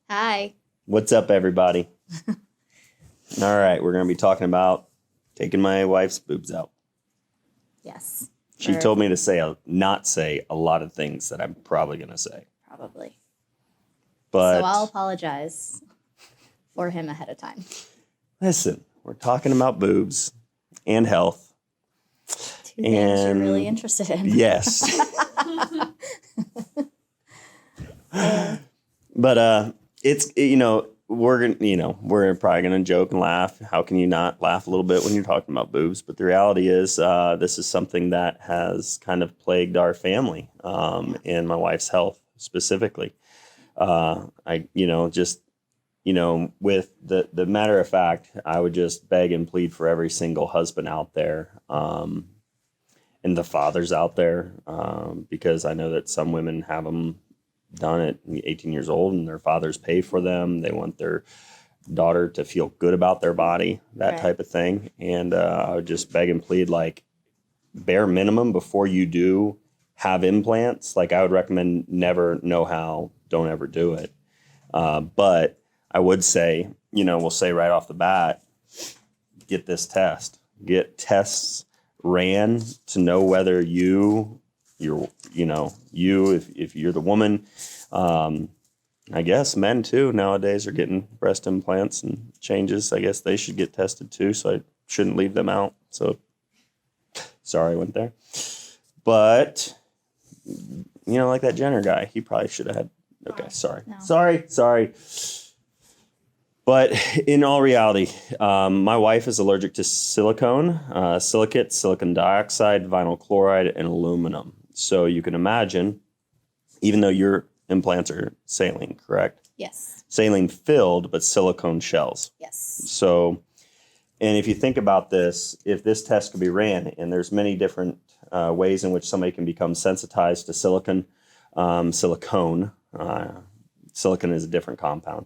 Hi. What's up, everybody? All right, we're going to be talking about taking my wife's boobs out. Yes. She told me to not say a lot of things that I'm probably going to say. Probably. But so I'll apologize for him ahead of time. Listen, we're talking about boobs and health. Two things you're really interested in. Yes. But it's, we're probably going to joke and laugh. How can you not laugh a little bit when you're talking about boobs? But the reality is this is something that has kind of plagued our family and my wife's health specifically. With the matter of fact, I would just beg and plead for every single husband out there and the fathers out there because I know that some women have them done at 18 years old and their fathers pay for them. They want their daughter to feel good about their body, that type of thing. And I would just beg and plead, like, bare minimum before you do have implants, like I would recommend never know how, don't ever do it. But I would say, we'll say right off the bat, get this test. Get tests ran to know whether if you're the woman, I guess men too nowadays are getting breast implants and changes. I guess they should get tested too, so I shouldn't leave them out. So sorry I went there. But, like that Jenner guy, he probably should have had, okay, sorry. No. Sorry. But in all reality, my wife is allergic to silicone, silicate, silicon dioxide, vinyl chloride, and aluminum. So you can imagine, even though your implants are saline, correct? Yes. Saline filled, but silicone shells. Yes. So, and if you think about this, if this test could be ran, and there's many different ways in which somebody can become sensitized to silicone. Silicone is a different compound.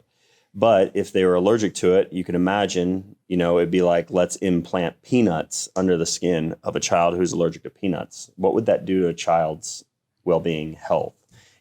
But if they were allergic to it, you can imagine, it'd be like, let's implant peanuts under the skin of a child who's allergic to peanuts. What would that do to a child's well-being, health,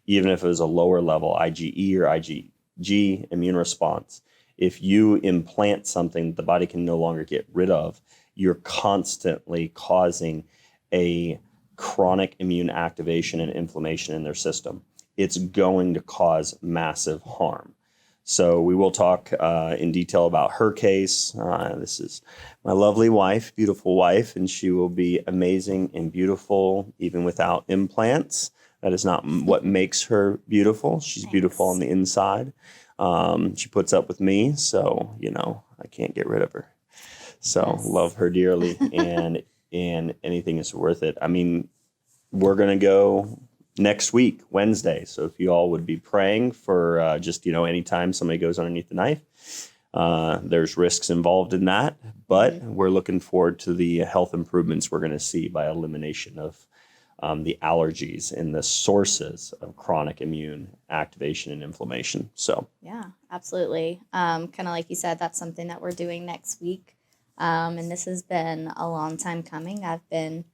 even if it was a lower level IgE or IgG immune response? If you implant something that the body can no longer get rid of, you're constantly causing a chronic immune activation and inflammation in their system. It's going to cause massive harm. So we will talk in detail about her case. This is my lovely wife, beautiful wife, and she will be amazing and beautiful even without implants. That is not what makes her beautiful. She's beautiful on the inside. She puts up with me, so, I can't get rid of her. So love her dearly, and anything is worth it. I mean, we're going to go next week, Wednesday. So if you all would be praying for just, anytime somebody goes underneath the knife, there's risks involved in that. But we're looking forward to the health improvements we're going to see by elimination of the allergies and the sources of chronic immune activation and inflammation. So yeah, absolutely. Kind of like you said, that's something that we're doing next week. And this has been a long time coming. I've been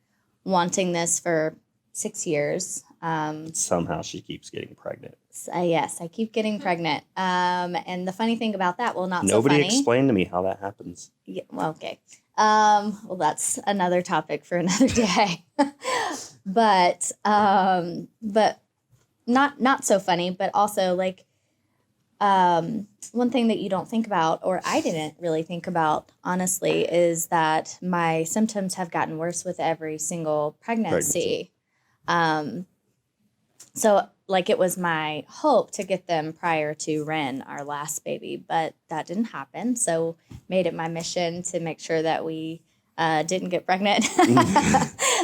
wanting this for 6 years. Somehow she keeps getting pregnant. Yes, I keep getting pregnant. And the funny thing about that, well, not so funny. Nobody explained to me how that happens. Yeah, well, okay. Well, that's another topic for another day. but not so funny, but also like one thing that you don't think about, or I didn't really think about, honestly, is that my symptoms have gotten worse with every single pregnancy. So like it was my hope to get them prior to Ren, our last baby, but that didn't happen. So made it my mission to make sure that we didn't get pregnant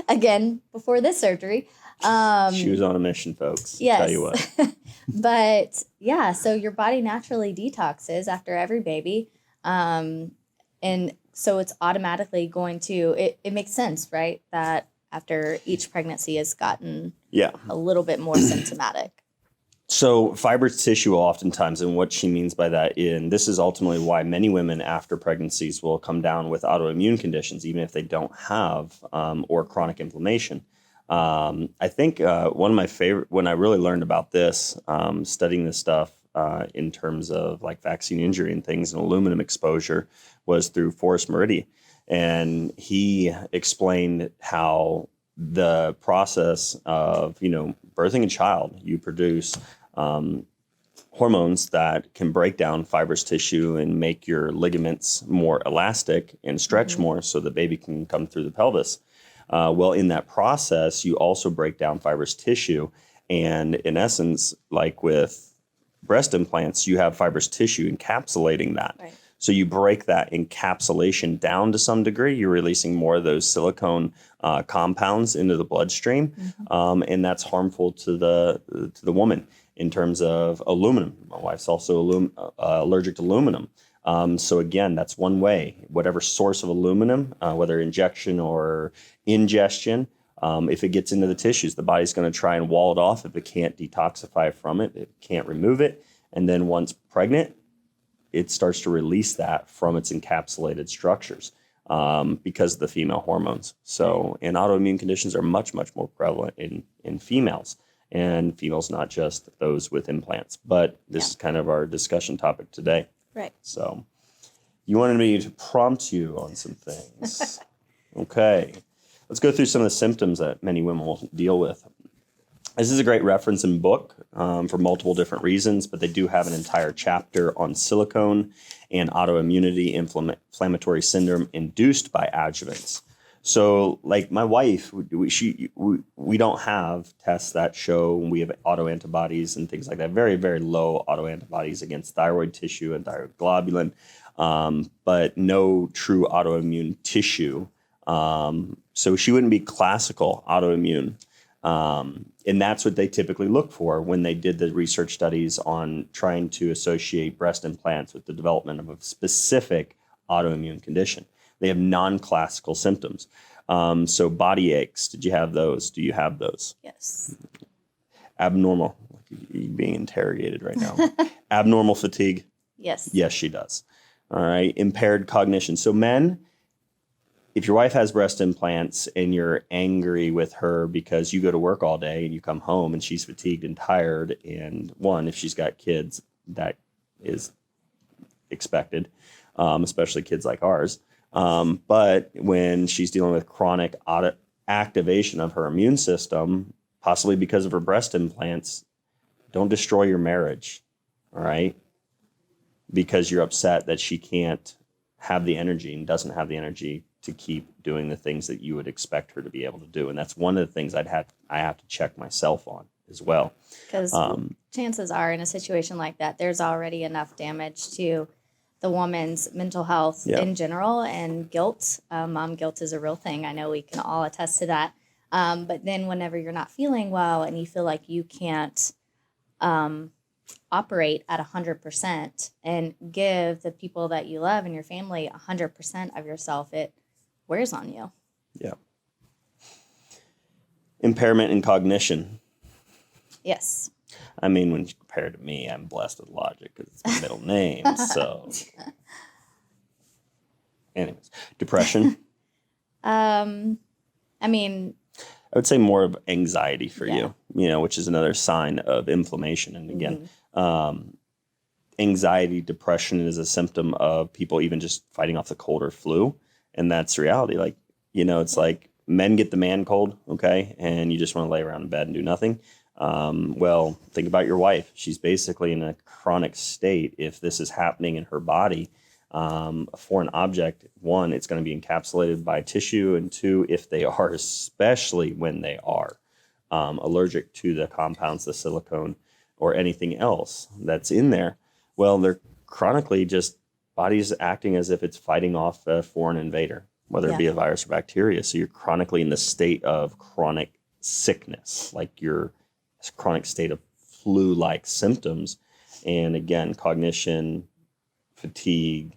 again before this surgery. She was on a mission, folks. Yes. Tell you what. But yeah, so your body naturally detoxes after every baby. And so it's automatically going to, it makes sense, right? That after each pregnancy has gotten a little bit more symptomatic. So fibrous tissue oftentimes, and what she means by that, and this is ultimately why many women after pregnancies will come down with autoimmune conditions, even if they don't have or chronic inflammation. I think one of my favorite, when I really learned about this, studying this stuff in terms of like vaccine injury and things and aluminum exposure was through Forrest Meridian. And he explained how the process of, birthing a child, you produce hormones that can break down fibrous tissue and make your ligaments more elastic and stretch more so the baby can come through the pelvis. Well, in that process, you also break down fibrous tissue. And in essence, like with breast implants, you have fibrous tissue encapsulating that. Right. So you break that encapsulation down to some degree. You're releasing more of those silicone compounds into the bloodstream, and that's harmful to the woman in terms of aluminum. My wife's also allergic to aluminum. So again, that's one way. Whatever source of aluminum, whether injection or ingestion, if it gets into the tissues, the body's going to try and wall it off. If it can't detoxify from it, it can't remove it. And then once pregnant, it starts to release that from its encapsulated structures because of the female hormones. So, and autoimmune conditions are much, much more prevalent in females, and females, not just those with implants. But this is kind of our discussion topic today. Right. So you wanted me to prompt you on some things. Okay. Let's go through some of the symptoms that many women will deal with. This is a great reference and book for multiple different reasons, but they do have an entire chapter on silicone and autoimmunity inflammatory syndrome induced by adjuvants. So, like my wife, we don't have tests that show we have autoantibodies and things like that. Very, very low autoantibodies against thyroid tissue and thyroid globulin, but no true autoimmune tissue. So she wouldn't be classical autoimmune. And that's what they typically look for when they did the research studies on trying to associate breast implants with the development of a specific autoimmune condition. They have non-classical symptoms. So body aches, did you have those? Do you have those? Yes. Abnormal, you're being interrogated right now. Abnormal fatigue? Yes. Yes, she does. All right. Impaired cognition. So men, if your wife has breast implants and you're angry with her because you go to work all day and you come home and she's fatigued and tired, and one, if she's got kids, that is expected, especially kids like ours. But when she's dealing with chronic activation of her immune system, possibly because of her breast implants, don't destroy your marriage, all right? Because you're upset that she can't have the energy and doesn't have the energy to keep doing the things that you would expect her to be able to do. And that's one of the things I have to check myself on as well. Because chances are in a situation like that, there's already enough damage to the woman's mental health in general, and guilt. Mom guilt is a real thing. I know we can all attest to that. But then whenever you're not feeling well and you feel like you can't operate at 100% and give the people that you love and your family 100% of yourself, it wears on you. Yeah. Impairment in cognition. Yes. I mean, when you compare it to me, I'm blessed with logic because it's my middle name. So, anyways, depression. I mean, I would say more of anxiety for you, which is another sign of inflammation. And again, anxiety, depression is a symptom of people even just fighting off the cold or flu. And that's reality. Like, it's like men get the man cold, okay? And you just want to lay around in bed and do nothing. Well, think about your wife. She's basically in a chronic state. If this is happening in her body, a foreign object, one, it's going to be encapsulated by tissue, and two, if they are, especially when they are allergic to the compounds, the silicone, or anything else that's in there, well, they're chronically just body's acting as if it's fighting off a foreign invader, whether it be a virus or bacteria. So you're chronically in the state of chronic sickness, like your chronic state of flu-like symptoms. And again, cognition, fatigue,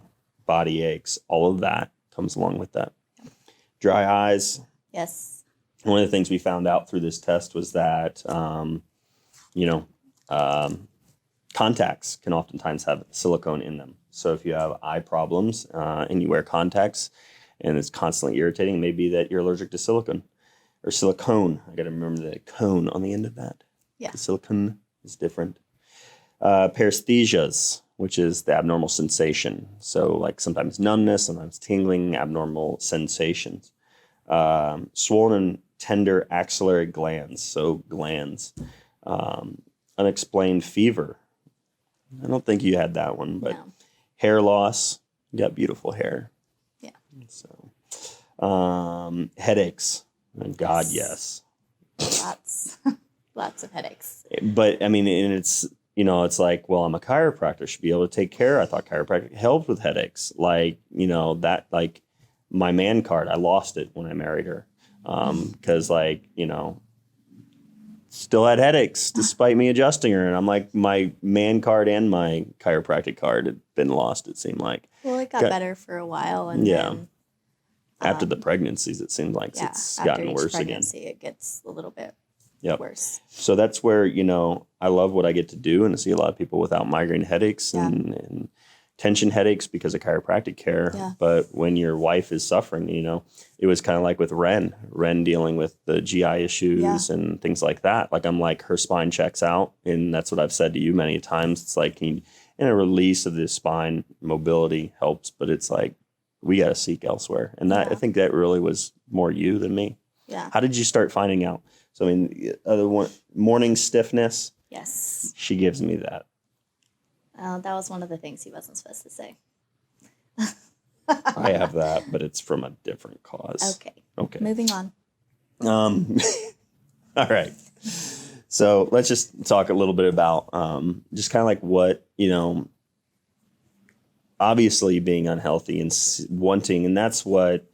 body aches, all of that comes along with that. Dry eyes. Yes. One of the things we found out through this test was that, contacts can oftentimes have silicone in them. So if you have eye problems and you wear contacts and it's constantly irritating, it may be that you're allergic to silicone or silicone. I got to remember the cone on the end of that. Yeah. The silicone is different. Paresthesias, which is the abnormal sensation. So like sometimes numbness, sometimes tingling, abnormal sensations. Swollen tender axillary glands, so glands. Unexplained fever. I don't think you had that one, but No. hair loss. You got beautiful hair. Yeah. So, headaches. God, yes. Lots of headaches. But I mean, and it's, it's like, well, I'm a chiropractor, should be able to take care. I thought chiropractic helped with headaches. Like, that, like my man card, I lost it when I married her. Cause like, still had headaches despite me adjusting her. And I'm like, my man card and my chiropractic card had been lost, it seemed like. Well, it got better for a while. And then after the pregnancies, it seemed like it's gotten worse pregnancy, again. It gets a little bit worse. So that's where, I love what I get to do and to see a lot of people without migraine headaches and tension headaches because of chiropractic care. Yeah. But when your wife is suffering, it was kind of like with Ren dealing with the GI issues and things like that. Like I'm like, her spine checks out. And that's what I've said to you many times. It's like, and a release of the spine mobility helps, but it's like, we got to seek elsewhere. And that, I think that really was more you than me. Yeah. How did you start finding out? So, I mean, other one, morning stiffness. Yes. She gives me that. That was one of the things he wasn't supposed to say. I have that, but it's from a different cause. Okay. Moving on. All right. So let's just talk a little bit about just kind of like what, obviously being unhealthy and wanting, and that's what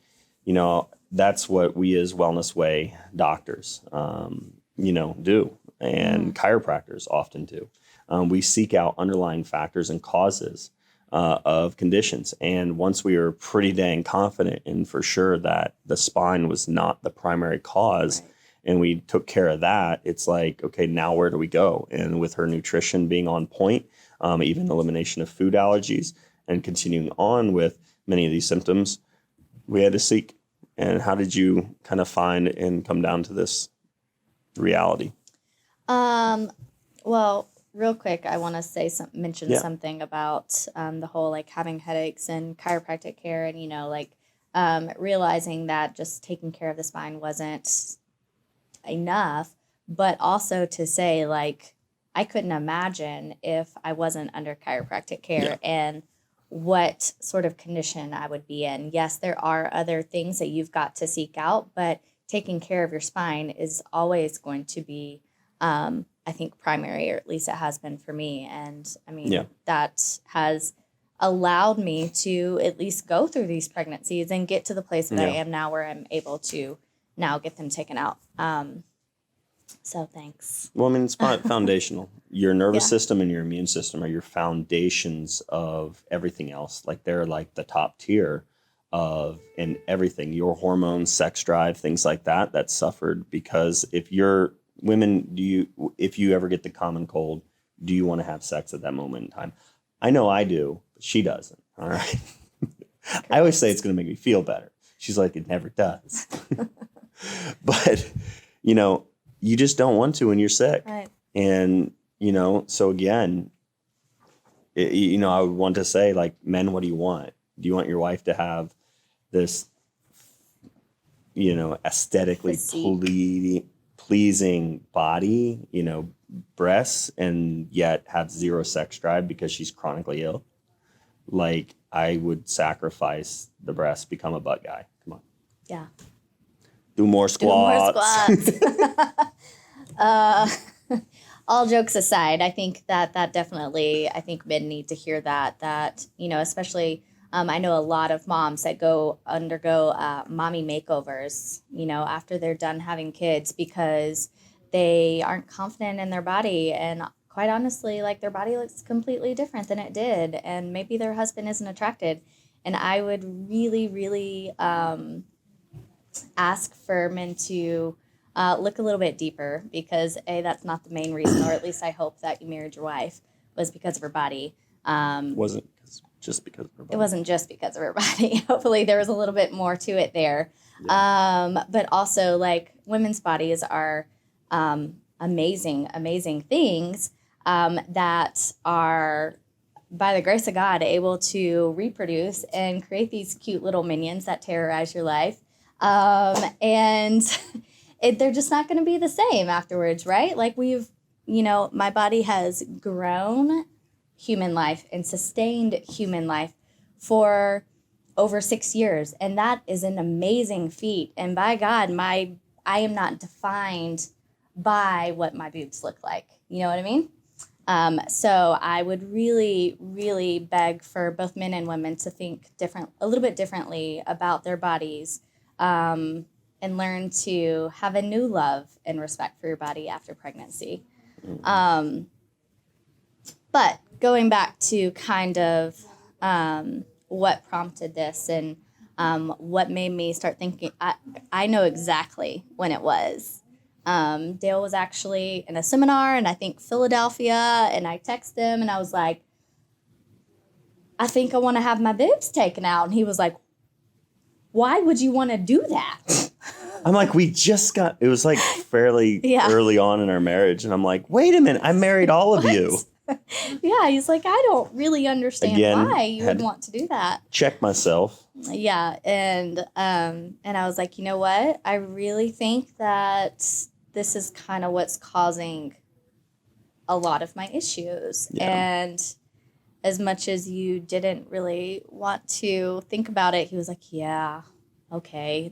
we as Wellness Way doctors, do, and chiropractors often do. We seek out underlying factors and causes of conditions. And once we were pretty dang confident and for sure that the spine was not the primary cause, and we took care of that, it's like, okay, now where do we go? And with her nutrition being on point, even elimination of food allergies, and continuing on with many of these symptoms, we had to seek. And how did you kind of find and come down to this reality? Well, real quick, I want to mention something about the whole like having headaches and chiropractic care, and realizing that just taking care of the spine wasn't enough, but also to say like I couldn't imagine if I wasn't under chiropractic care and what sort of condition I would be in. Yes, there are other things that you've got to seek out, but taking care of your spine is always going to be, I think, primary, or at least it has been for me. And I mean, that has allowed me to at least go through these pregnancies and get to the place that I am now, where I'm able to now get them taken out. So thanks. Well, I mean, it's foundational. Your nervous system and your immune system are your foundations of everything else. Like they're like the top tier of in everything. Your hormones, sex drive, things like that, that suffered because if you're women, if you ever get the common cold, do you want to have sex at that moment in time? I know I do, but she doesn't. All right. I always say it's going to make me feel better. She's like, it never does. But, you just don't want to when you're sick. Right. And, so again, I would want to say, like, men, what do you want? Do you want your wife to have this, aesthetically pleasing body, breasts, and yet have zero sex drive because she's chronically ill? Like, I would sacrifice the breasts, become a butt guy. Come on. Yeah. Do more squats. All jokes aside, I think that definitely, I think men need to hear that, especially, I know a lot of moms that undergo mommy makeovers, after they're done having kids because they aren't confident in their body. And quite honestly, like their body looks completely different than it did. And maybe their husband isn't attracted. And I would really, really ask for men to look a little bit deeper because that's not the main reason, or at least I hope that you married your wife was because of her body. Wasn't just because of her body. It wasn't just because of her body. Hopefully there was a little bit more to it there. Yeah. But also like women's bodies are amazing, amazing things. that are, by the grace of God, able to reproduce and create these cute little minions that terrorize your life. And they're just not going to be the same afterwards, right? Like my body has grown human life and sustained human life for over 6 years. And that is an amazing feat. And by God, I am not defined by what my boobs look like. You know what I mean? So I would really, really beg for both men and women to think a little bit differently about their bodies, and learn to have a new love and respect for your body after pregnancy. But going back to kind of what prompted this and what made me start thinking, I know exactly when it was. Dale was actually in a seminar in, I think, Philadelphia, and I texted him and I was like, I think I want to have my boobs taken out. And he was like, why would you want to do that? I'm like, it was like fairly early on in our marriage. And I'm like, wait a minute, I married all of you. Yeah, he's like, I don't really understand why you would want to do that. Check myself. Yeah, and I was like, you know what? I really think that this is kind of what's causing a lot of my issues. Yeah. And as much as you didn't really want to think about it, he was like, yeah, okay,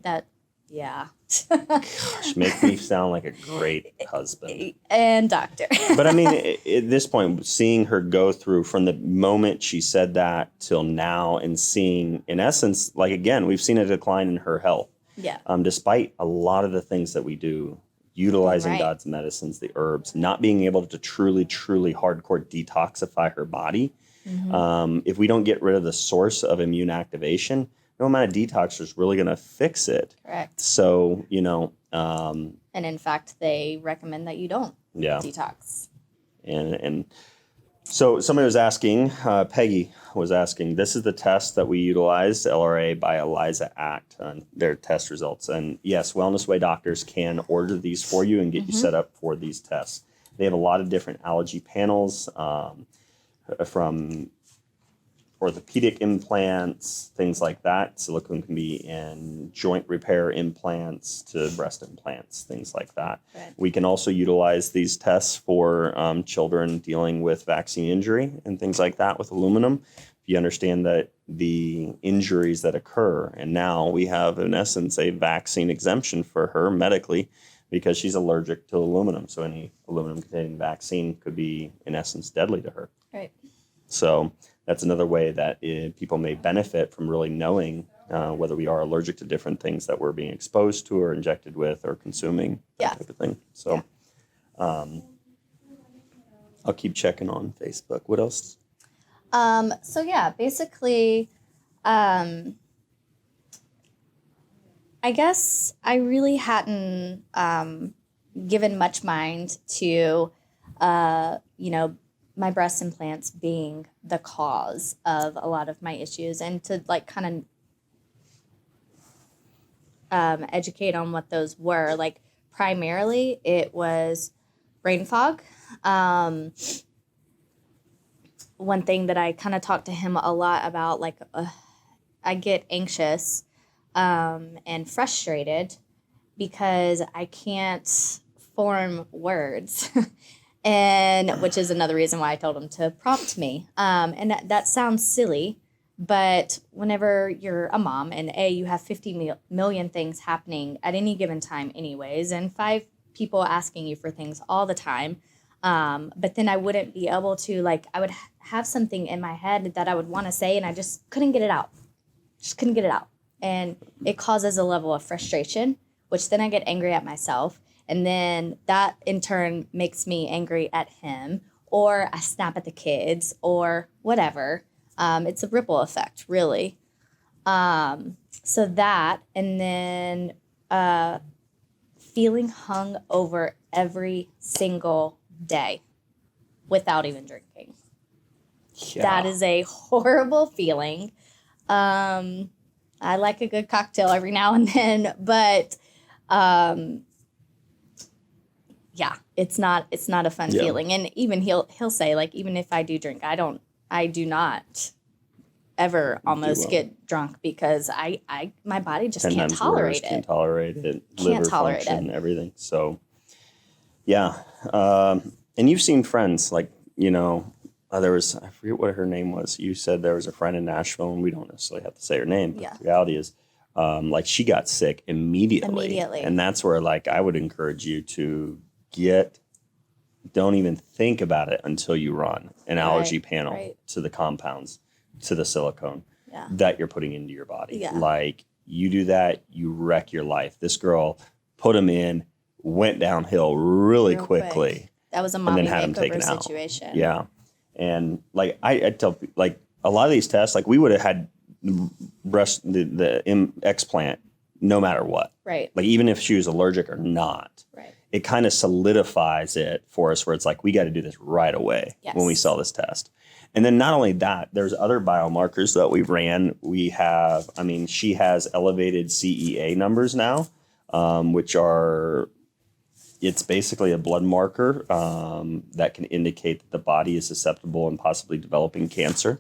yeah. Gosh, make me sound like a great husband. And doctor. But I mean, at this point, seeing her go through from the moment she said that till now and seeing, in essence, like, again, we've seen a decline in her health. Yeah. Despite a lot of the things that we do, utilizing God's medicines, the herbs, not being able to truly, truly hardcore detoxify her body. Mm-hmm. If we don't get rid of the source of immune activation, no amount of detox is really going to fix it. Correct. So, and in fact, they recommend that you don't detox. And so somebody was asking, Peggy was asking, this is the test that we utilized, LRA by Eliza Act, on their test results. And yes, Wellness Way doctors can order these for you and get you set up for these tests. They have a lot of different allergy panels, from orthopedic implants, things like that. Silicone can be in joint repair implants to breast implants, things like that. Right. We can also utilize these tests for children dealing with vaccine injury and things like that with aluminum. If you understand that the injuries that occur, and now we have, in essence, a vaccine exemption for her medically because she's allergic to aluminum. So any aluminum-containing vaccine could be, in essence, deadly to her. Right. So that's another way that people may benefit from really knowing whether we are allergic to different things that we're being exposed to or injected with or consuming, that type of thing. So I'll keep checking on Facebook. What else? Basically, I guess I really hadn't given much mind to, my breast implants being the cause of a lot of my issues, and to kind of educate on what those were. Like, primarily it was brain fog. One thing that I kind of talked to him a lot about, I get anxious and frustrated because I can't form words. And which is another reason why I told him to prompt me. And that sounds silly, but whenever you're a mom and you have 50 million things happening at any given time anyways, and 5 people asking you for things all the time, but then I wouldn't be able to, I would have something in my head that I would want to say and I just couldn't get it out. And it causes a level of frustration, which then I get angry at myself. And then that, in turn, makes me angry at him, or I snap at the kids, or whatever. It's a ripple effect, really. So that, and then feeling hung over every single day without even drinking. Yeah. That is a horrible feeling. I like a good cocktail every now and then, but... yeah, it's not a fun Yeah. feeling. And even he'll say, like, even if I do drink, I do not ever almost well. get drunk because my body just 10 can't times tolerate worse, it. can't tolerate it, Can't liver tolerate function, it. everything. So, yeah. And you've seen friends like, there was, I forget what her name was. You said there was a friend in Nashville, and we don't necessarily have to say her name, but Yeah. the reality is, like, she got sick immediately. Immediately. And that's where, like, I would encourage you to don't even think about it until you run an allergy panel to the compounds, to the silicone that you're putting into your body. Yeah. Like, you do that, you wreck your life. This girl put them in, went downhill really Real quickly. quick. That was a and mommy then had them makeover taken out. situation. Yeah. And like I tell people, like, a lot of these tests, like, we would have had the explant no matter what. Right. Like, even if she was allergic or not. Right. It kind of solidifies it for us where it's like, we got to do this right away when we saw this test. And then not only that, there's other biomarkers that we ran. She has elevated CEA numbers now, which it's basically a blood marker that can indicate that the body is susceptible and possibly developing cancer,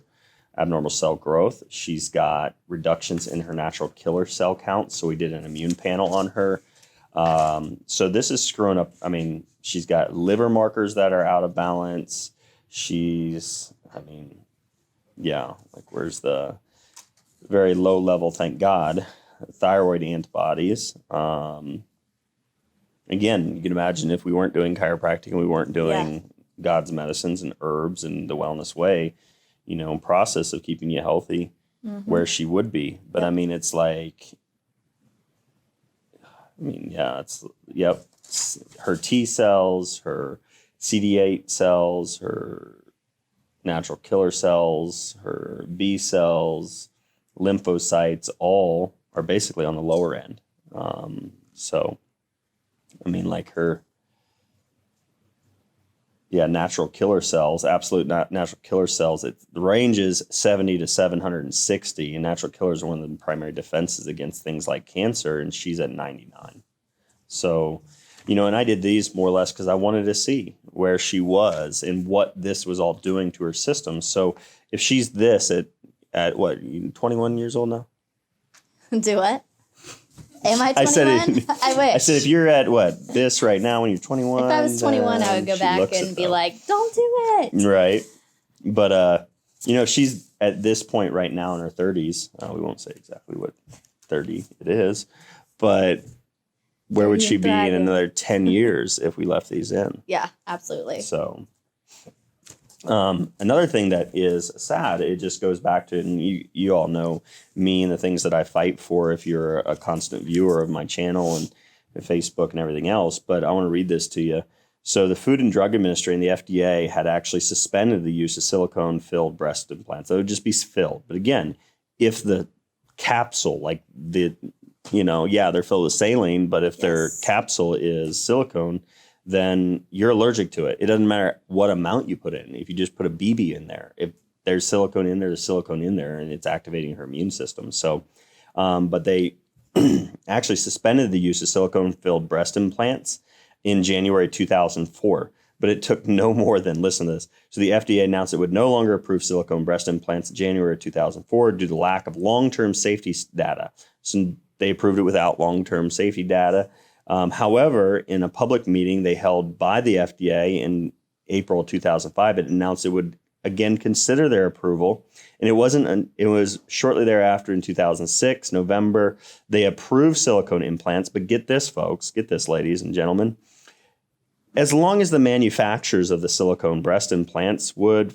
abnormal cell growth. She's got reductions in her natural killer cell count. So we did an immune panel on her. So this is screwing up. She's got liver markers that are out of balance. Where's the very low level, thank God, thyroid antibodies. Again, you can imagine if we weren't doing chiropractic and we weren't doing God's medicines and herbs and the wellness way, process of keeping you healthy, where she would be. But it's like, her T cells, her CD8 cells, her natural killer cells, her B cells, lymphocytes, all are basically on the lower end. Her natural killer cells, absolute natural killer cells, the range is 70 to 760, and natural killers are one of the primary defenses against things like cancer, and she's at 99. So, and I did these more or less because I wanted to see where she was and what this was all doing to her system. So if she's this at what, 21 years old now? Do what? Am I 21? I wish. I said, if you're at this right now when you're 21. If I was 21, I would go back and be like, don't do it. Right. But, she's at this point right now in her 30s. We won't say exactly what 30 it is, but where would she be in another 10 years if we left these in? Yeah, absolutely. So another thing that is sad, it just goes back to, and you all know me and the things that I fight for if you're a constant viewer of my channel and Facebook and everything else, but I want to read this to you. So the Food and Drug Administration and the FDA had actually suspended the use of silicone-filled breast implants. They would just be filled. But again, if the capsule, like they're filled with saline, but if their capsule is silicone, then you're allergic to it. It doesn't matter what amount you put in. If you just put a BB in there, if there's silicone in there, there's silicone in there, and it's activating her immune system. So, but they actually suspended the use of silicone-filled breast implants in January 2004. But it took no more than, listen to this. So the FDA announced it would no longer approve silicone breast implants in January 2004 due to lack of long-term safety data. So they approved it without long-term safety data. However, in a public meeting they held by the FDA in April 2005, it announced it would again consider their approval. And it was shortly thereafter in 2006, November, they approved silicone implants. But get this, folks, get this, ladies and gentlemen. As long as the manufacturers of the silicone breast implants would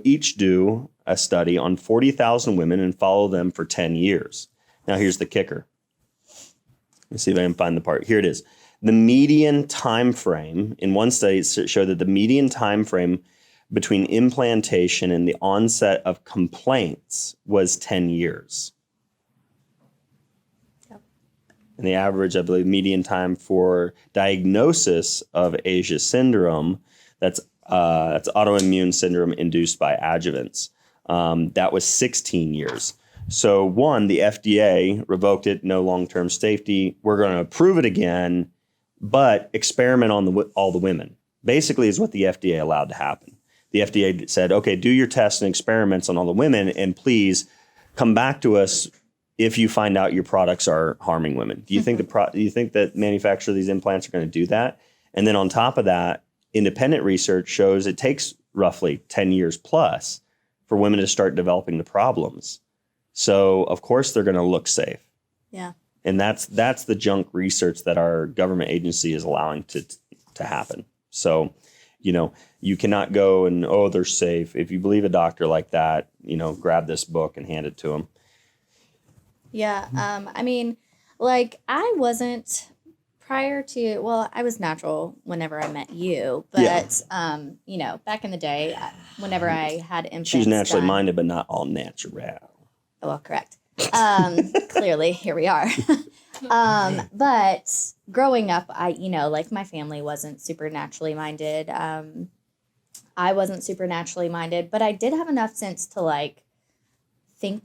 each do a study on 40,000 women and follow them for 10 years. Now, here's the kicker. Let's see if I can find the part. Here it is. The median time frame in one study showed that the median time frame between implantation and the onset of complaints was 10 years. Yep. And the average, I believe, median time for diagnosis of Asia syndrome, that's autoimmune syndrome induced by adjuvants, that was 16 years. So one, the FDA revoked it, no long-term safety. We're going to approve it again, but experiment on all the women. Basically is what the FDA allowed to happen. The FDA said, okay, do your tests and experiments on all the women, and please come back to us if you find out your products are harming women. Do you think do you think that manufacturers of these implants are going to do that? And then on top of that, independent research shows it takes roughly 10 years plus for women to start developing the problems. So of course they're going to look safe. Yeah. And that's the junk research that our government agency is allowing to happen. So, you cannot go and, oh, they're safe. If you believe a doctor like that, grab this book and hand it to them. Yeah. I mean, like I wasn't prior to, well, I was natural whenever I met you, but, back in the day, whenever I had implants She's naturally done, minded, but not all natural. well, correct. Clearly, here we are. But growing up, like my family wasn't super naturally minded. I wasn't super naturally minded, but I did have enough sense to like think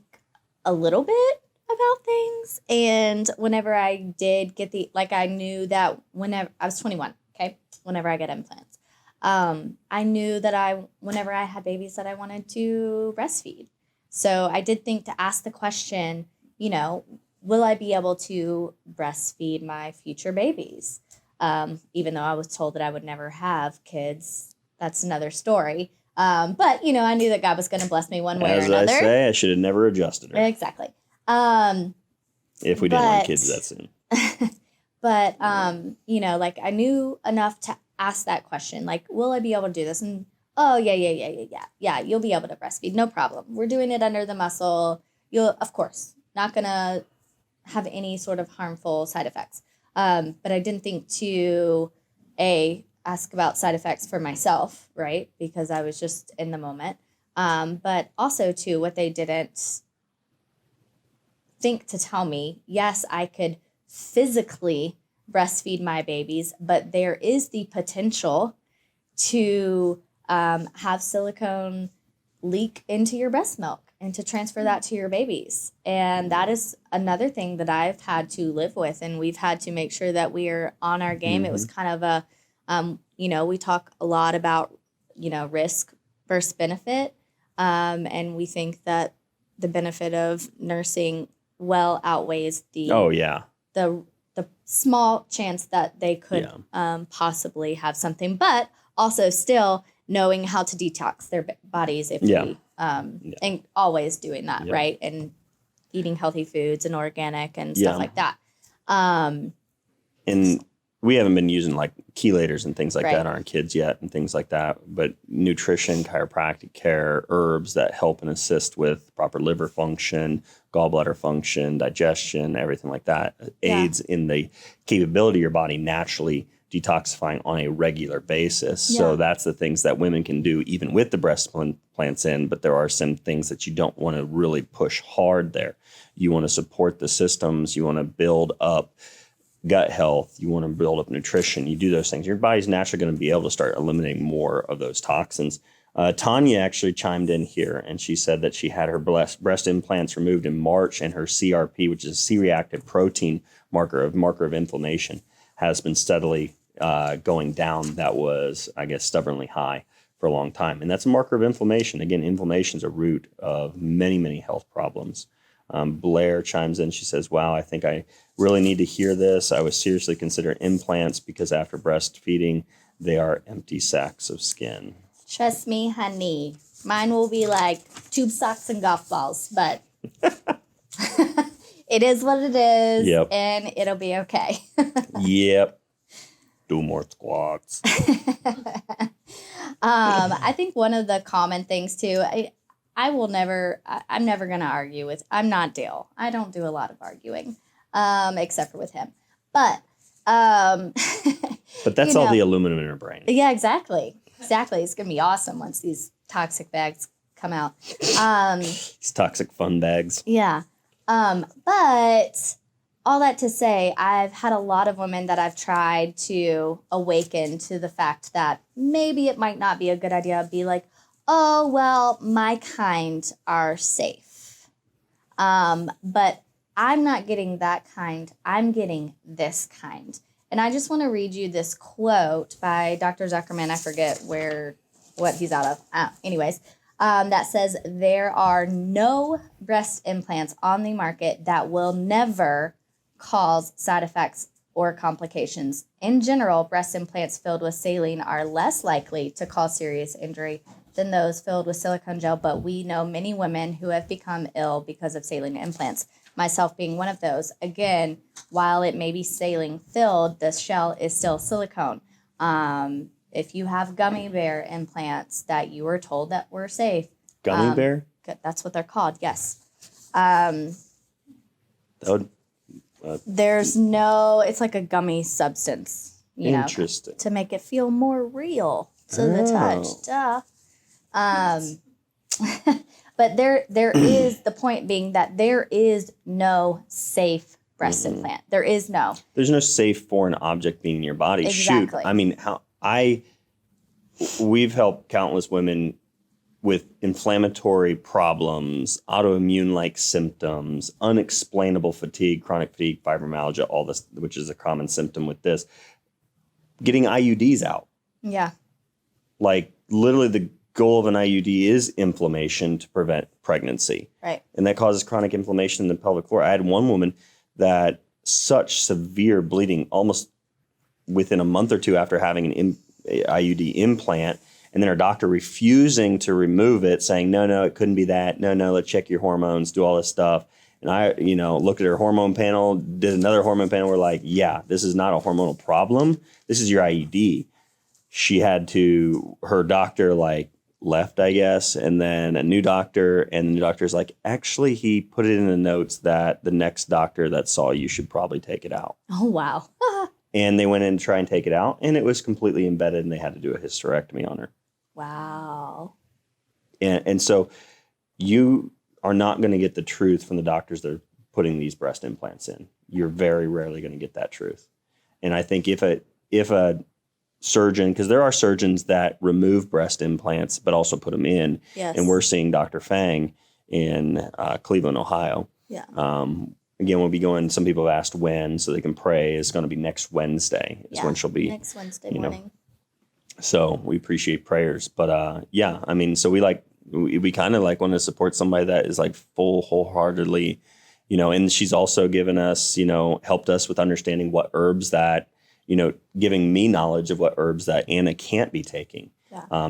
a little bit about things. And whenever I did get I knew that whenever I was 21, okay, whenever I got implants, I knew that whenever I had babies that I wanted to breastfeed. So I did think to ask the question, will I be able to breastfeed my future babies? Even though I was told that I would never have kids, that's another story. But, I knew that God was going to bless me one way or another. As I say, I should have never adjusted her. Exactly. If we didn't want kids that soon. But, I knew enough to ask that question, like, will I be able to do this? And, oh, yeah, you'll be able to breastfeed. No problem. We're doing it under the muscle. You'll, of course, not going to have any sort of harmful side effects. But I didn't think to, ask about side effects for myself, right? Because I was just in the moment. But also, too, what they didn't think to tell me, yes, I could physically breastfeed my babies, but there is the potential to have silicone leak into your breast milk and to transfer that to your babies. And that is another thing that I've had to live with, and we've had to make sure that we are on our game. It was kind of a, we talk a lot about, risk versus benefit. And we think that the benefit of nursing well outweighs the the small chance that they could possibly have something, but also still knowing how to detox their bodies if we and always doing that, right? And eating healthy foods and organic and stuff like that. And we haven't been using like chelators and things like that on our kids yet and things like that. But nutrition, chiropractic care, herbs that help and assist with proper liver function, gallbladder function, digestion, everything like that aids in the capability of your body naturally detoxifying on a regular basis. So that's the things that women can do even with the breast implants in, but there are some things that you don't want to really push hard there. You want to support the systems, you want to build up gut health, you want to build up nutrition, you do those things. Your body's naturally going to be able to start eliminating more of those toxins. Tanya actually chimed in here and she said that she had her breast implants removed in March and her CRP, which is a C-reactive protein marker of inflammation, has been steadily going down. That was, I guess, stubbornly high for a long time. And that's a marker of inflammation. Again, inflammation is a root of many, many health problems. Blair chimes in. She says, wow, I think I really need to hear this. I would seriously consider implants because after breastfeeding, they are empty sacks of skin. Trust me, honey. Mine will be like tube socks and golf balls, but it is what it is, and it'll be okay. Do more squats. I think one of the common things too, I'm never going to argue with, I'm not Dale. I don't do a lot of arguing, except for with him. But that's all the aluminum in her brain. Yeah, exactly. Exactly. It's going to be awesome once these toxic bags come out. These toxic fun bags. Yeah. But all that to say, I've had a lot of women that I've tried to awaken to the fact that maybe it might not be a good idea to be like, oh, well, my kind are safe. But I'm not getting that kind. I'm getting this kind. And I just want to read you this quote by Dr. Zuckerman. I forget what he's out of. Anyways, that says, there are no breast implants on the market that will never cause side effects or complications. In general, breast implants filled with saline are less likely to cause serious injury than those filled with silicone gel, but we know many women who have become ill because of saline implants, myself being one of those. Again, while it may be saline filled, the shell is still silicone. If you have gummy bear implants that you were told that were safe. Gummy bear? That's what they're called, yes. There's no, it's like a gummy substance, Interesting. to make it feel more real to the touch. Duh. But there is, the point being that there is no safe breast implant. There's no safe foreign object being in your body. Exactly. Shoot. I mean, we've helped countless women with inflammatory problems, autoimmune-like symptoms, unexplainable fatigue, chronic fatigue, fibromyalgia, all this, which is a common symptom with this, getting IUDs out. Yeah. Like literally the goal of an IUD is inflammation to prevent pregnancy. Right. And that causes chronic inflammation in the pelvic floor. I had one woman that such severe bleeding almost within a month or two after having an IUD implant, and then her doctor refusing to remove it, saying, no, it couldn't be that. No, let's check your hormones, do all this stuff. And I, looked at her hormone panel, did another hormone panel. We're like, yeah, this is not a hormonal problem. This is your IUD. She had her doctor left, I guess, and then a new doctor, and the new doctor's like, actually, he put it in the notes that the next doctor that saw you should probably take it out. Oh, wow. And they went in to try and take it out, and it was completely embedded, and they had to do a hysterectomy on her. Wow. And so you are not going to get the truth from the doctors that are putting these breast implants in. You're very rarely going to get that truth. And I think if a surgeon, because there are surgeons that remove breast implants but also put them in, yes. And we're seeing Dr. Fang in Cleveland, Ohio. Yeah. Again, we'll be going, some people have asked when, so they can pray. It's going to be next Wednesday is when she'll be. Next Wednesday morning. So we appreciate prayers. But I mean, so we kind of want to support somebody that is wholeheartedly, and she's also given us, helped us with understanding what herbs that, giving me knowledge of what herbs that Anna can't be taking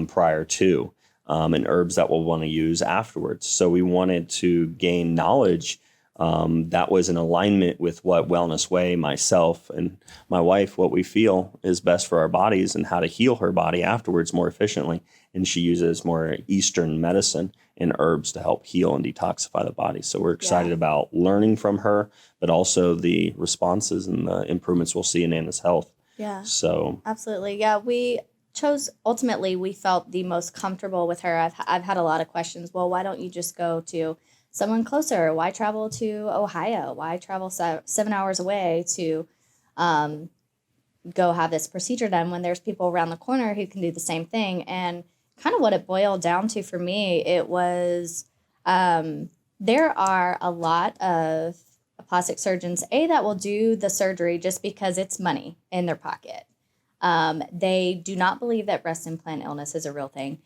prior to, and herbs that we'll want to use afterwards. So we wanted to gain knowledge that was in alignment with what Wellness Way, myself and my wife, what we feel is best for our bodies and how to heal her body afterwards more efficiently. And she uses more Eastern medicine and herbs to help heal and detoxify the body. So we're excited about learning from her, but also the responses and the improvements we'll see in Anna's health. Yeah. So absolutely. Yeah. We ultimately, we felt the most comfortable with her. I've had a lot of questions. Well, why don't you just go to someone closer? Why travel to Ohio? Why travel 7 hours away to go have this procedure done when there's people around the corner who can do the same thing? And kind of what it boiled down to for me, it was there are a lot of plastic surgeons, that will do the surgery just because it's money in their pocket. They do not believe that breast implant illness is a real thing.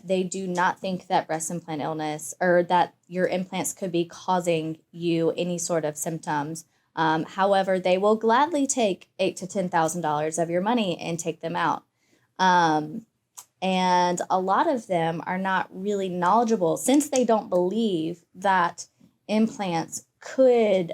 They do not think that breast implant illness or that your implants could be causing you any sort of symptoms. However, they will gladly take $8,000 to $10,000 of your money and take them out. And a lot of them are not really knowledgeable since they don't believe that implants could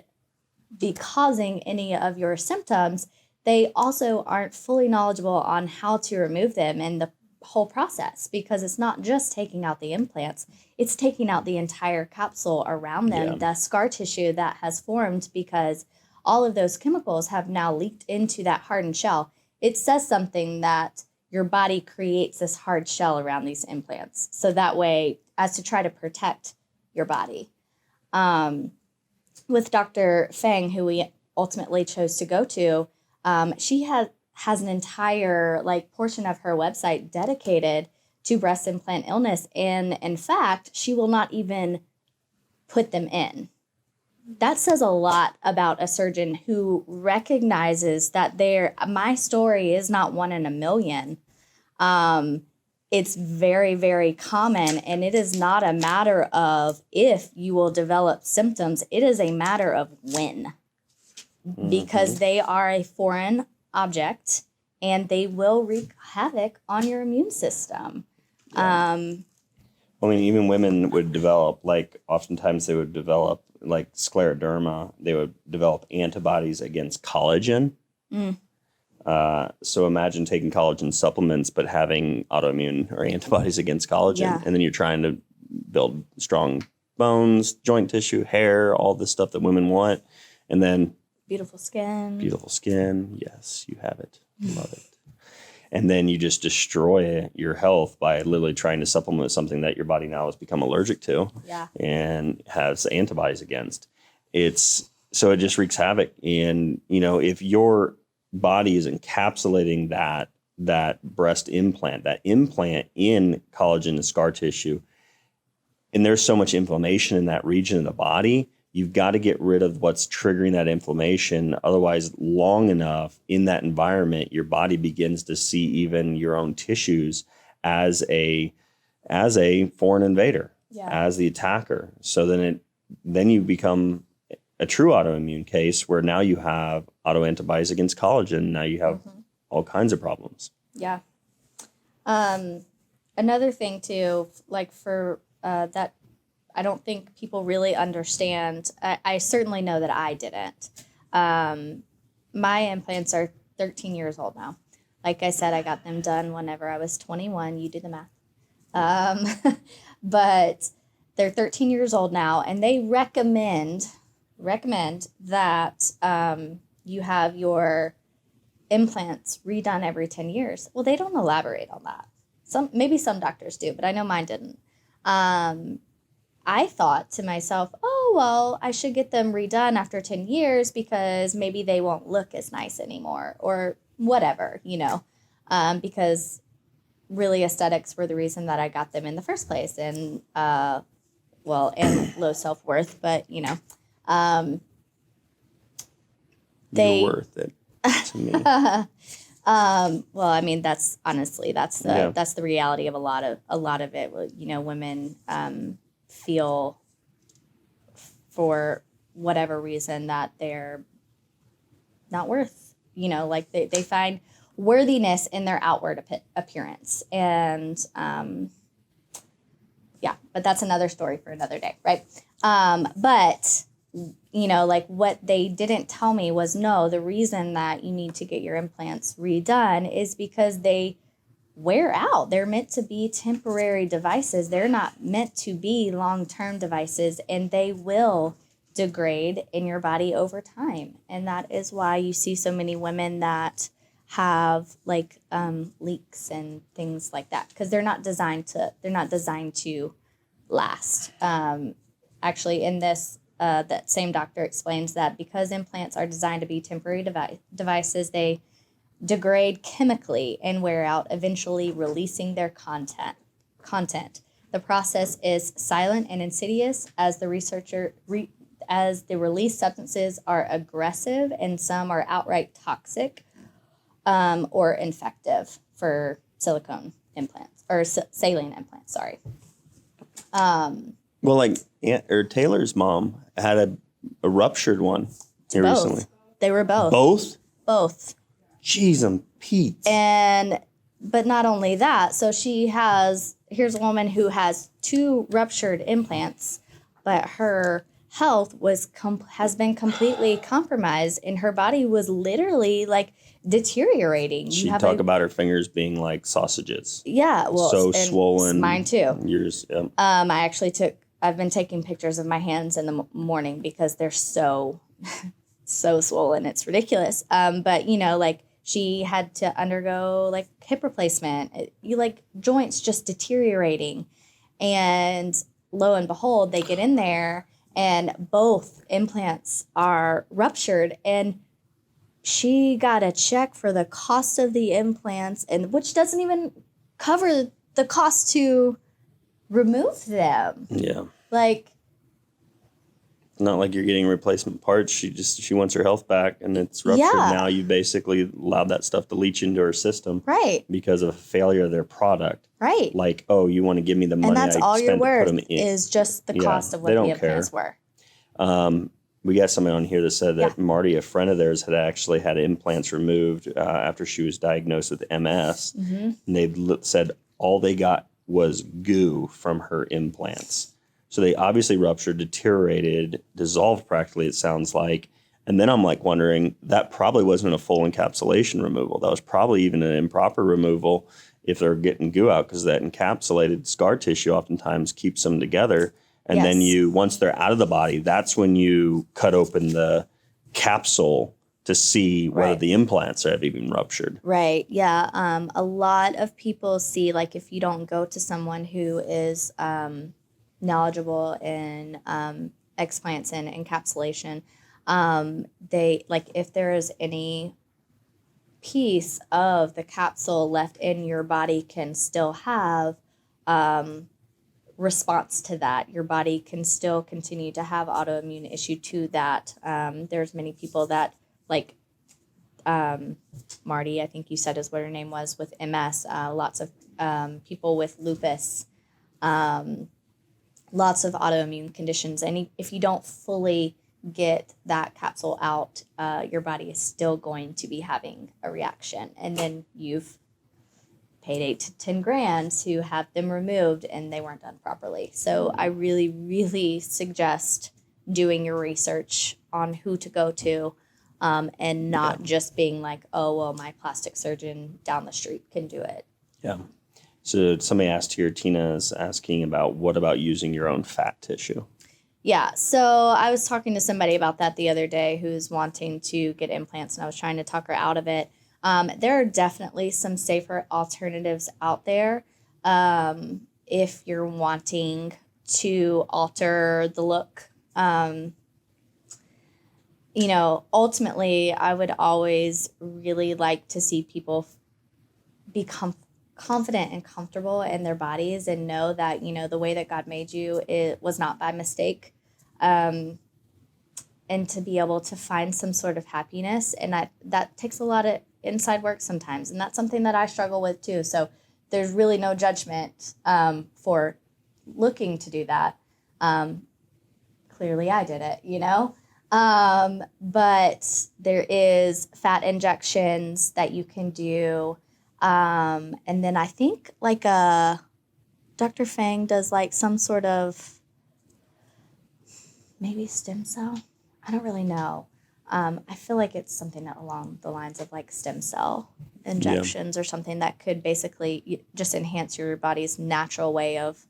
be causing any of your symptoms. They also aren't fully knowledgeable on how to remove them and the whole process, because it's not just taking out the implants, it's taking out the entire capsule around them, the scar tissue that has formed because all of those chemicals have now leaked into that hardened shell. It says something that your body creates this hard shell around these implants, so that way as to try to protect your body. With Dr. Fang, who we ultimately chose to go to, she has an entire portion of her website dedicated to breast implant illness. And in fact, she will not even put them in. that says a lot about a surgeon who recognizes that my story is not one in a million. It's very, very common, and it is not a matter of if you will develop symptoms. It is a matter of when, because they are a foreign object and they will wreak havoc on your immune system. I mean, even women would develop, like, oftentimes they would develop, like, scleroderma. They would develop antibodies against collagen. So imagine taking collagen supplements, but having autoimmune or antibodies against collagen. Yeah. And then you're trying to build strong bones, joint tissue, hair, all the stuff that women want. And then Beautiful skin. Yes, you have it. Love it. And then you just destroy your health by literally trying to supplement something that your body now has become allergic to and has antibodies against. So it just wreaks havoc. And, if your body is encapsulating that breast implant, that implant in collagen and scar tissue, and there's so much inflammation in that region of the body, you've got to get rid of what's triggering that inflammation. Otherwise, long enough in that environment, your body begins to see even your own tissues as a foreign invader, as the attacker. So then you become a true autoimmune case where now you have autoantibodies against collagen. Now you have all kinds of problems. Yeah. Another thing too, like for that, I don't think people really understand. I certainly know that I didn't. My implants are 13 years old now. Like I said, I got them done whenever I was 21. You do the math. But they're 13 years old now, and they recommend that you have your implants redone every 10 years. Well, they don't elaborate on that. Maybe some doctors do, but I know mine didn't. I thought to myself, oh, well, I should get them redone after 10 years because maybe they won't look as nice anymore or whatever, because really aesthetics were the reason that I got them in the first place. And, and low self-worth, but, You're worth it to me. Well, I mean, that's honestly, that's the reality of a lot of it. Women feel for whatever reason that they're not worth, like they find worthiness in their outward appearance. And but that's another story for another day, right? But like what they didn't tell me was, no, the reason that you need to get your implants redone is because they wear out. They're meant to be temporary devices. They're not meant to be long-term devices, and they will degrade in your body over time. And that is why you see so many women that have like leaks and things like that, because they're not designed to last. Actually, in this, that same doctor explains that because implants are designed to be temporary devices, they degrade chemically and wear out, eventually releasing their content. The process is silent and insidious, as the as the released substances are aggressive and some are outright toxic or infective for silicone implants or saline implants. Sorry. Well, like Taylor's mom had a ruptured one here both. recently. They were both. Both? Jeez, I'm Pete. But not only that, so here's a woman who has 2 ruptured implants, but her health has been completely compromised, and her body was literally like deteriorating. She talk about her fingers being like sausages. Yeah, well, so swollen. Mine too. Yours, yeah. I've been taking pictures of my hands in the morning because they're so swollen. It's ridiculous. But like she had to undergo like hip replacement. Joints just deteriorating, and lo and behold, they get in there and both implants are ruptured, and she got a check for the cost of the implants, and which doesn't even cover the cost to remove them. Yeah. Like, Not like you're getting replacement parts. She wants her health back, and it's ruptured. Yeah. Now you basically allowed that stuff to leach into her system, Right. because of a failure of their product. Right. Like, oh, you want to give me the money And that's I all spent you're to put worth them in? is just the cost of what the implants were. We got somebody on here that said that Marty, a friend of theirs, had actually had implants removed after she was diagnosed with MS. And they said all they got was goo from her implants. So they obviously ruptured, deteriorated, dissolved practically, it sounds like. And then I'm like wondering, that probably wasn't a full encapsulation removal. That was probably even an improper removal if they're getting goo out, because that encapsulated scar tissue oftentimes keeps them together. And then once they're out of the body, that's when you cut open the capsule to see whether the implants have even ruptured. Right. Yeah. A lot of people see, like, if you don't go to someone who is knowledgeable in explants and encapsulation, they, like, if there is any piece of the capsule left in your body, can still have response to that. Your body can still continue to have autoimmune issue to that. There's many people that, like Marty, I think you said is what her name was, with MS, lots of people with lupus, lots of autoimmune conditions. And if you don't fully get that capsule out, your body is still going to be having a reaction. And then you've paid 8 to 10 grand to have them removed, and they weren't done properly. So I really, really suggest doing your research on who to go to, and not just being like, oh, well, my plastic surgeon down the street can do it. Yeah. So somebody asked here, Tina is asking about, what about using your own fat tissue? Yeah, so I was talking to somebody about that the other day who's wanting to get implants, and I was trying to talk her out of it. There are definitely some safer alternatives out there if you're wanting to alter the look. Ultimately, I would always really like to see people become confident and comfortable in their bodies and know that, the way that God made you, it was not by mistake. And to be able to find some sort of happiness. And that takes a lot of inside work sometimes. And that's something that I struggle with too. So there's really no judgment for looking to do that. Clearly I did it, but there is fat injections that you can do. And then I think like Dr. Fang does like some sort of maybe stem cell. I don't really know. I feel like it's something along the lines of like stem cell injections or something that could basically just enhance your body's natural way of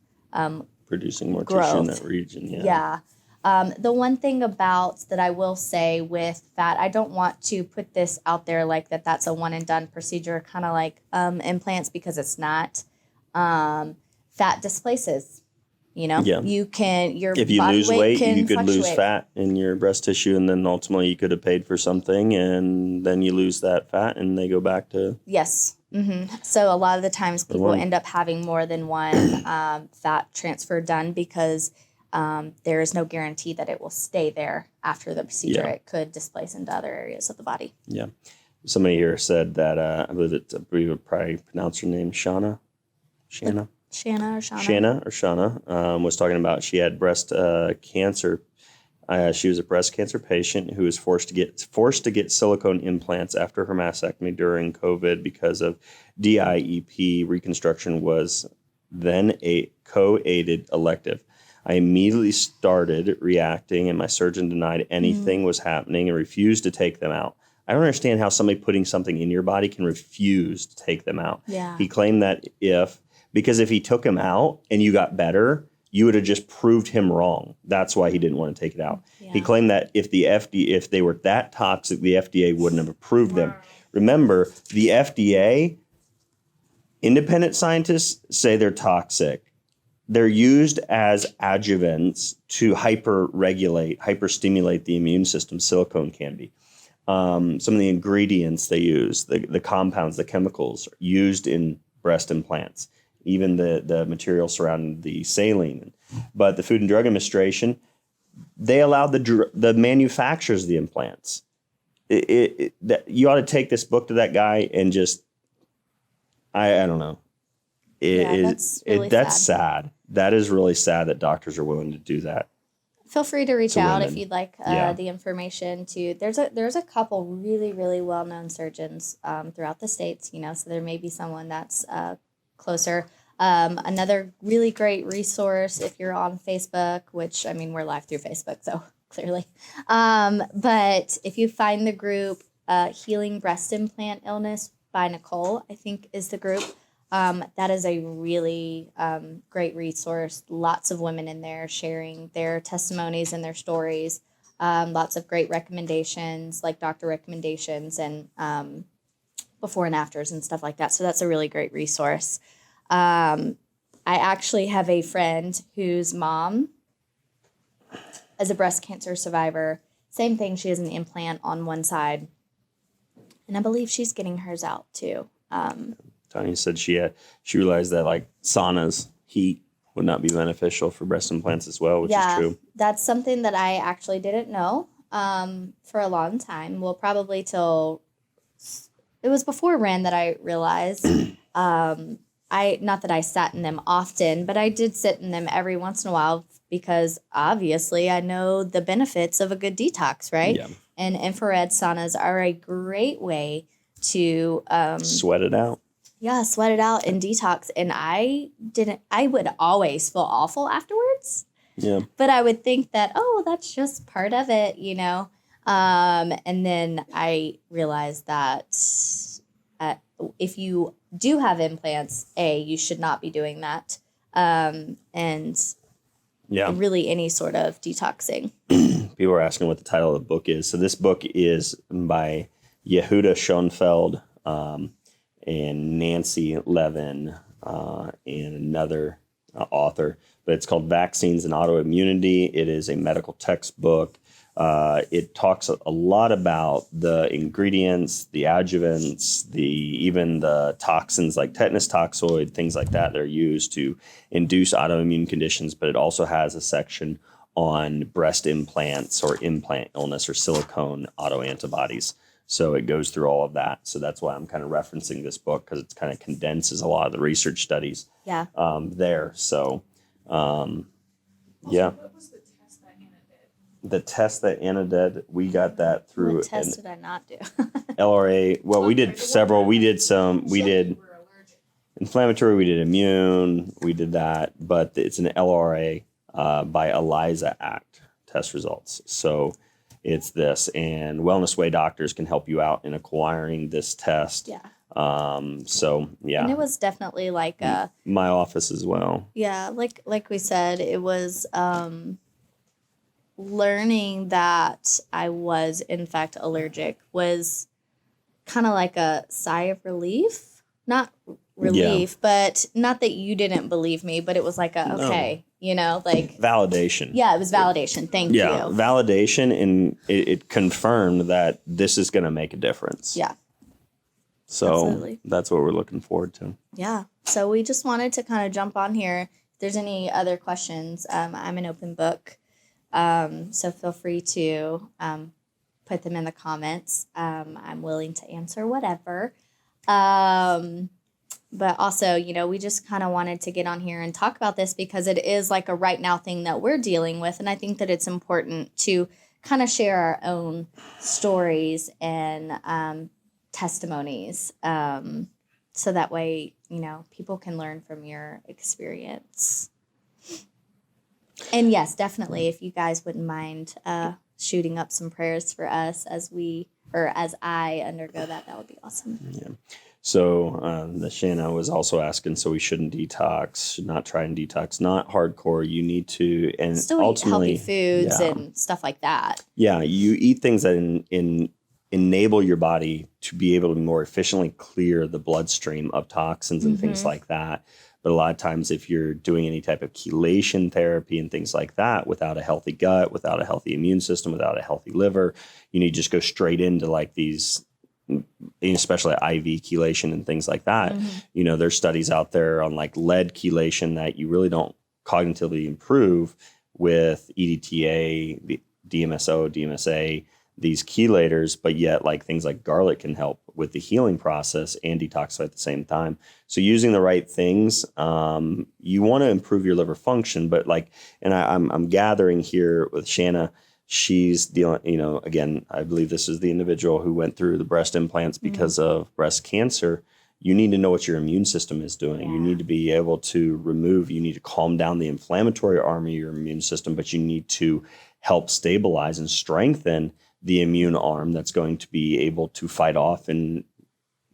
producing more growth. Tissue in that region. Yeah. The one thing about that I will say with fat, I don't want to put this out there like that's a one and done procedure, kind of like implants, because it's not. Fat displaces. You can, your if you body lose weight weight, can you could fluctuate. lose fat in your breast tissue, and then ultimately you could have paid for something, and then you lose that fat, and they go back to Yes. Mm-hmm. So a lot of the times people end up having more than one fat transfer done because there is no guarantee that it will stay there after the procedure. Yeah. It could displace into other areas of the body. Yeah. Somebody here said that I believe I probably pronounce her name Shanna. Shanna was talking about she had breast cancer. She was a breast cancer patient who was forced to get silicone implants after her mastectomy during COVID because of DIEP. Reconstruction was then a co-aided elective. I immediately started reacting, and my surgeon denied anything was happening and refused to take them out. I don't understand how somebody putting something in your body can refuse to take them out. Yeah. He claimed that because if he took him out and you got better, you would have just proved him wrong. That's why he didn't want to take it out. Yeah. He claimed that if they were that toxic, the FDA wouldn't have approved them. Remember, the FDA, independent scientists say they're toxic. They're used as adjuvants to hyperstimulate the immune system. Silicone can be. Some of the ingredients they use, the compounds, the chemicals used in breast implants, even the material surrounding the saline. But the Food and Drug Administration, they allowed the manufacturers of the implants. You ought to take this book to that guy and just, I don't know. That's really that's sad. sad. That is really sad that doctors are willing to do that. Feel free to reach out women. if you'd like the information to. There's a couple really, really well-known surgeons throughout the States, so there may be someone that's closer. Another really great resource if you're on Facebook, which, I mean, we're live through Facebook, so clearly. But if you find the group Healing Breast Implant Illness by Nicole, I think is the group. That is a really great resource. Lots of women in there sharing their testimonies and their stories. Lots of great recommendations, like doctor recommendations and before and afters and stuff like that. So that's a really great resource. I actually have a friend whose mom is a breast cancer survivor. Same thing. She has an implant on one side. And I believe she's getting hers out too. Tanya said she realized that like saunas, heat would not be beneficial for breast implants as well, which is true. That's something that I actually didn't know for a long time. Well, probably till it was before Ren that I realized. Not that I sat in them often, but I did sit in them every once in a while because obviously I know the benefits of a good detox, right? Yeah. And infrared saunas are a great way to sweat it out. Yeah, sweat it out and detox. And I would always feel awful afterwards. Yeah. But I would think that, that's just part of it, And then I realized that if you do have implants, you should not be doing that. And really any sort of detoxing. People are asking what the title of the book is. So this book is by Yehuda Schoenfeld, and Nancy Levin, and another author, but it's called Vaccines and Autoimmunity. It is a medical textbook. It talks a lot about the ingredients, the adjuvants, even the toxins like tetanus toxoid, things like that are used to induce autoimmune conditions, but it also has a section on breast implants or implant illness or silicone autoantibodies. So it goes through all of that. So that's why I'm kind of referencing this book, because it kind of condenses a lot of the research studies there. So, What was the test that Anna did? The test that Anna did, we got that through What test did I not do? LRA. Well, we did several. We did inflammatory, we did immune, we did that. But it's an LRA by ELISA Act test results. So it's this, and Wellness Way doctors can help you out in acquiring this test. Yeah. And it was definitely like my office as well. Yeah, like we said, it was learning that I was in fact allergic was kind of like a sigh of relief. Not relief, but not that you didn't believe me, but it was like okay. Like validation. Yeah, it was validation. Thank you. Yeah, validation, and it confirmed that this is going to make a difference. Yeah. So Absolutely. That's what we're looking forward to. Yeah. So we just wanted to kind of jump on here. If there's any other questions, I'm an open book. So feel free to put them in the comments. I'm willing to answer whatever. But also, we just kind of wanted to get on here and talk about this because it is like a right now thing that we're dealing with. And I think that it's important to kind of share our own stories and testimonies. So that way, people can learn from your experience. And yes, definitely, if you guys wouldn't mind shooting up some prayers for us as I undergo that would be awesome. Yeah. So the Shanna was also asking, so we shouldn't detox, should not try and detox, not hardcore. You need to, and still ultimately, eat healthy foods and stuff like that. Yeah, you eat things that enable your body to be able to more efficiently clear the bloodstream of toxins and things like that. But a lot of times if you're doing any type of chelation therapy and things like that without a healthy gut, without a healthy immune system, without a healthy liver, you need to just go straight into like these, especially IV chelation and things like that. There's studies out there on like lead chelation that you really don't cognitively improve with EDTA, the DMSO, DMSA, these chelators, but yet like things like garlic can help with the healing process and detoxify at the same time. So using the right things, you want to improve your liver function, but like, and I'm gathering here with Shanna, she's dealing, again, I believe this is the individual who went through the breast implants because of breast cancer. You need to know what your immune system is doing. Yeah. You need to be able to you need to calm down the inflammatory arm of your immune system, but you need to help stabilize and strengthen the immune arm that's going to be able to fight off and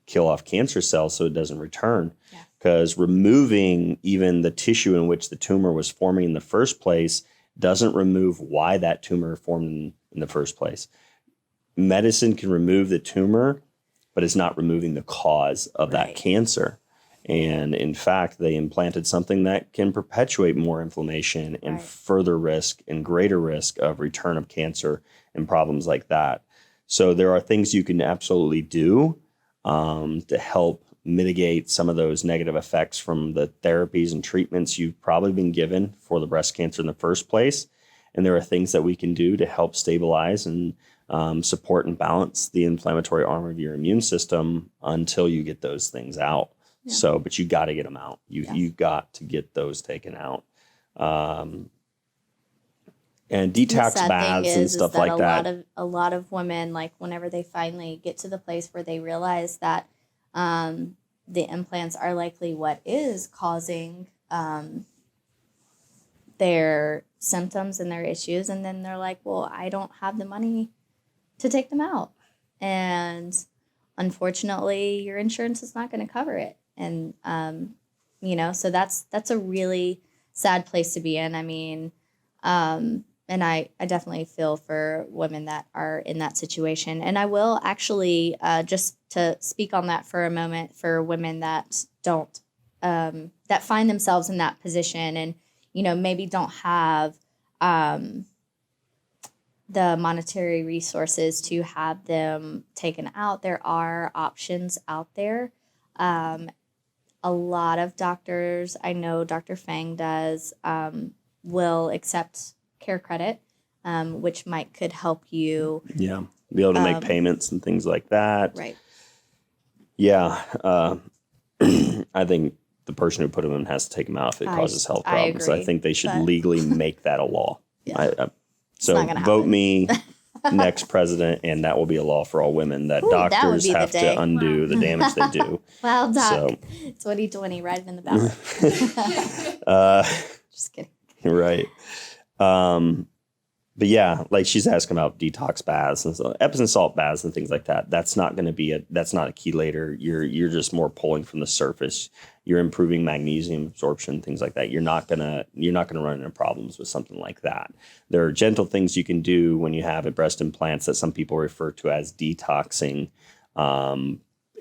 kill off cancer cells so it doesn't return. Because removing even the tissue in which the tumor was forming in the first place doesn't remove why that tumor formed in the first place. Medicine can remove the tumor, but it's not removing the cause of that cancer. And in fact, they implanted something that can perpetuate more inflammation and further risk and greater risk of return of cancer and problems like that. So there are things you can absolutely do to help mitigate some of those negative effects from the therapies and treatments you've probably been given for the breast cancer in the first place. And there are things that we can do to help stabilize and support and balance the inflammatory arm of your immune system until you get those things out. Yeah. So, but you got to get them out. You've got to get those taken out. And detox baths and stuff like that. A lot of women, like whenever they finally get to the place where they realize that the implants are likely what is causing their symptoms and their issues, and then they're like, well, I don't have the money to take them out. And unfortunately, your insurance is not going to cover it. And, so that's a really sad place to be in. I mean, and I definitely feel for women that are in that situation. And I will actually, just to speak on that for a moment, for women that don't, that find themselves in that position and, maybe don't have the monetary resources to have them taken out. There are options out there. A lot of doctors, I know Dr. Fang does, will accept care credit, which could help you. Yeah, be able to make payments and things like that. Right. Yeah, I think the person who put them in has to take them out if it causes health problems. I think they should legally make that a law. Yeah. So vote me next president, and that will be a law for all women that doctors have to undo the damage they do. Wow, Doc. So, 2020, write it in the ballot. Just kidding. Right. But yeah, like she's asking about detox baths and so Epsom salt baths and things like that. That's not going to be that's not a chelator. You're just more pulling from the surface. You're improving magnesium absorption, things like that. You're not gonna run into problems with something like that. There are gentle things you can do when you have breast implants that some people refer to as detoxing. In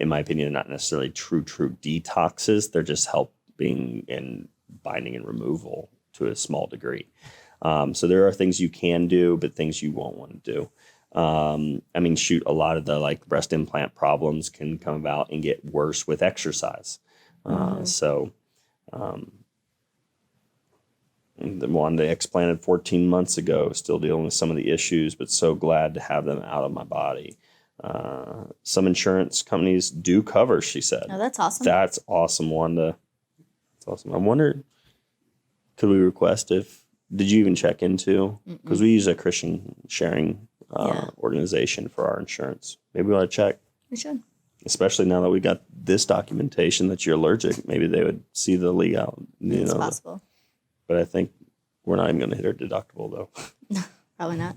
my opinion, they're not necessarily true detoxes. They're just helping in binding and removal to a small degree. So there are things you can do, but things you won't want to do. A lot of the breast implant problems can come about and get worse with exercise. The one they explanted 14 months ago, still dealing with some of the issues, but so glad to have them out of my body. Some insurance companies do cover, she said. Oh, that's awesome. That's awesome, Wanda. That's awesome. I wonder, could we request did you even check into? Because we use a Christian sharing organization for our insurance. Maybe we ought to check. We should. Especially now that we got this documentation that you're allergic. Maybe they would see the legal. It's possible. But I think we're not even going to hit our deductible, though. Probably not.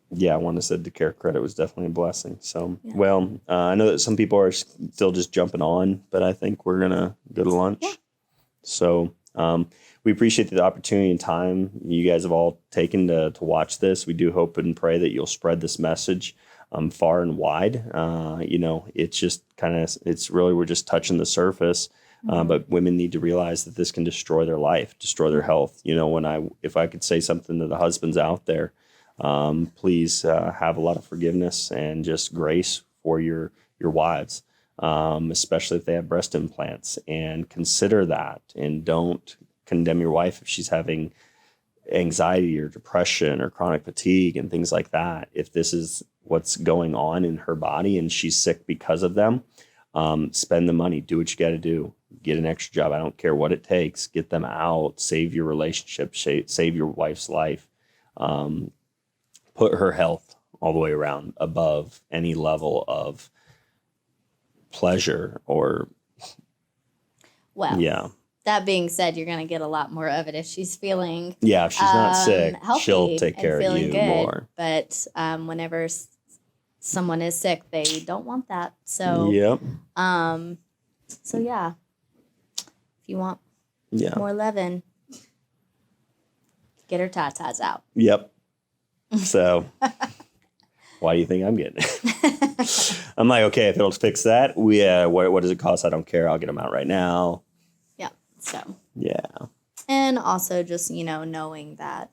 Wanda said the care credit was definitely a blessing. So, I know that some people are still just jumping on, but I think we're going to go to lunch. Yeah. So we appreciate the opportunity and time you guys have all taken to watch this. We do hope and pray that you'll spread this message far and wide. It's just we're just touching the surface. But women need to realize that this can destroy their life, destroy their health. If I could say something to the husbands out there, please have a lot of forgiveness and just grace for your wives. especially if they have breast implants, and consider that, and don't condemn your wife if she's having anxiety or depression or chronic fatigue and things like that. If this is what's going on in her body and she's sick because of them, spend the money, do what you got to do, get an extra job. I don't care what it takes, get them out, save your relationship, save your wife's life, put her health all the way around above any level of pleasure or, Well, yeah. that being said, you're going to get a lot more of it if she's feeling Yeah, if she's not sick, healthy she'll take and care of feeling you good. more. But whenever someone is sick, they don't want that. So, Yep. so yeah, if you want Yeah. more leaven, get her tatas out. Yep. So, why do you think I'm getting it? I'm like, okay, if it'll fix that, what does it cost? I don't care. I'll get them out right now. Yeah. So, Yeah. and also just, knowing that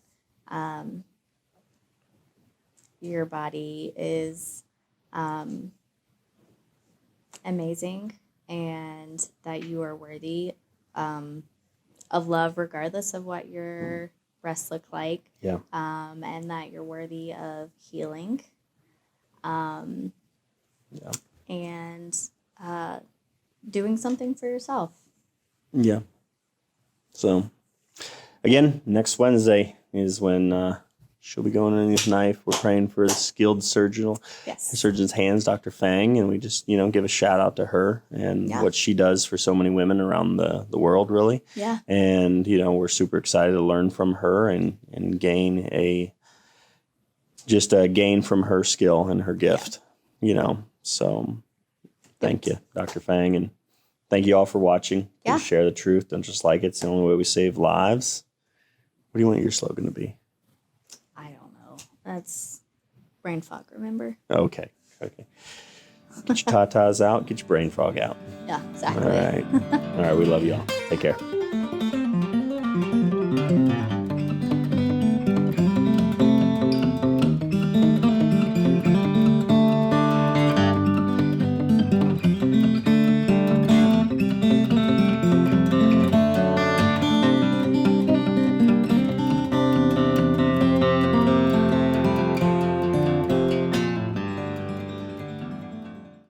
your body is amazing and that you are worthy of love regardless of what your breasts look like. Yeah. And that you're worthy of healing. Yeah. And doing something for yourself. Yeah. So, again, next Wednesday is when she'll be going underneath knife. We're praying for the skilled surgeon's hands, Dr. Fang, and we just, give a shout out to her and what she does for so many women around the world, really. Yeah. And, we're super excited to learn from her and gain gain from her skill and her gift, So thank you, Dr. Fang, and thank you all for watching. Yeah. Please share the truth. Don't just like it. It's the only way we save lives. What do you want your slogan to be? I don't know. That's brain fog, remember? Okay. Get your tatas out. Get your brain fog out. Yeah, exactly. All right. We love y'all. Take care.